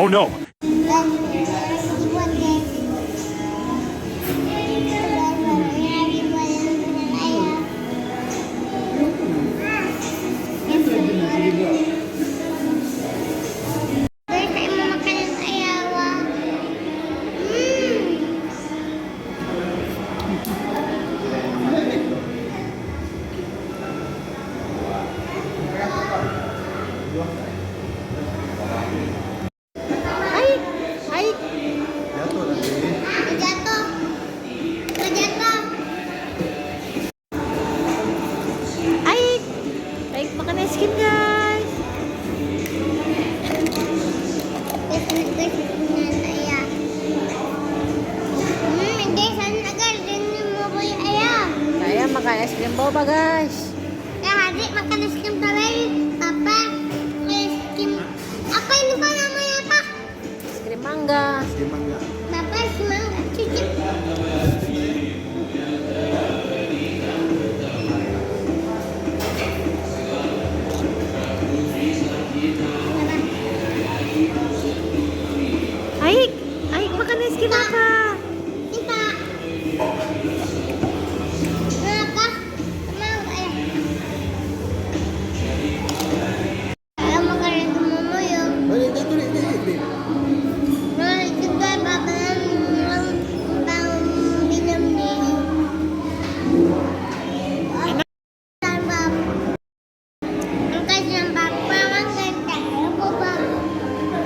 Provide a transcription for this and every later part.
Oh no! Makan es krim guys. Saya makan es krim boba guys. Adik makan es krim tadi. Apa? Es krim. Apa ini pak namanya apa? Es krim mangga. Bapak es krim mangga. Cicip. Aik makan es krim apa? Kita. Kenapa? Mau ya? Saya makan es krim mama ya. Nah, juga bapak bang minum nih. Tambah. Angkat jambak banget dan tak lupa.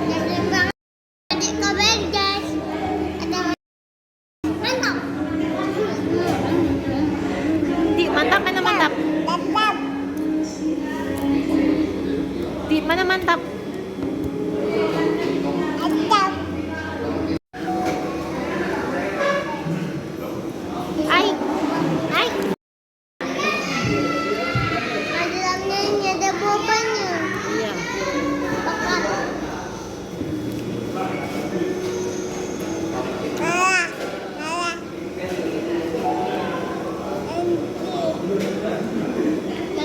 Jadi bang. Adik kabar guys. Ada mantap. Di mantap mana mantap? Mantap. Di mana mantap? Mantap. Aik. Ada dalamnya ini ada bobanya. Iya. Bakar.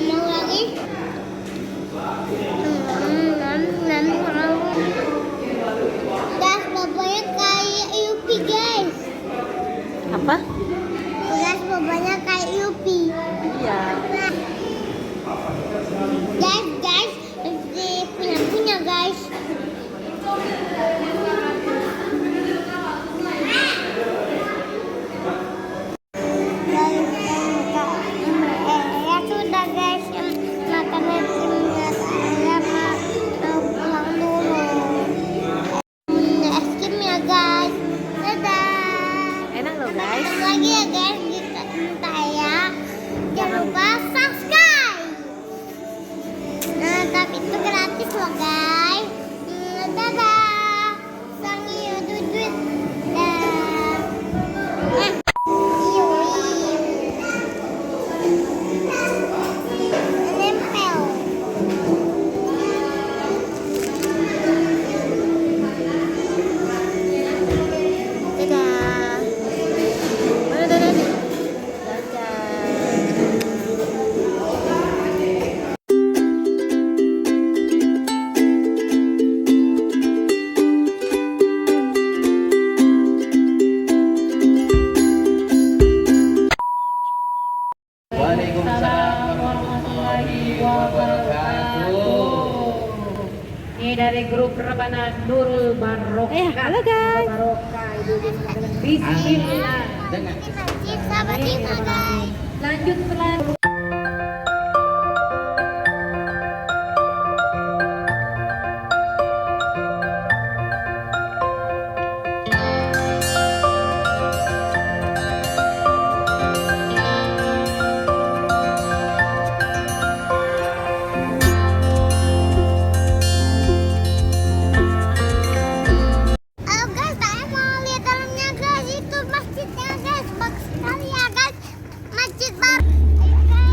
Mau lagi? Gas bobanya kayak Yupi guys. Apa? Gas bobanya kayak Yupi. Iya. Guys, punya guys. Ya sudah guys, makan es krimnya saya mau pulang dulu. Es krim ya guys. Dadah. Enak loh guys. Ketemu lagi ya guys di saya. Jangan lupa subscribe. Tapi itu gratis loh guys. Dadah. Sangi dudut. Dah. Nempel. Dadah. Mana dadah? Dadah. Waalaikumsalam warahmatullahi wabarakatuh. Ini dari grup Rebana Nurul Barokah. Halo guys. Barokah Ibu Bismillah. Terima kasih sahabat kita guys. Lanjut selanjutnya. Halo guys, saya mau lihat dalamnya guys. Itu masjidnya guys, bagus sekali ya guys. Masjid baru. Ayo guys.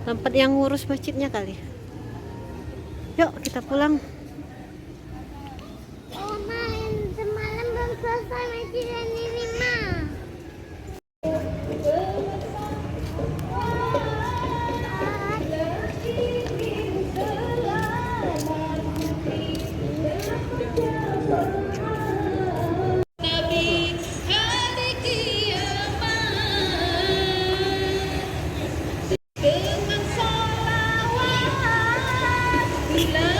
Tempat yang ngurus masjidnya kali. Yuk kita pulang. Oh main semalam belum selesai masjid yang ini mah. Bila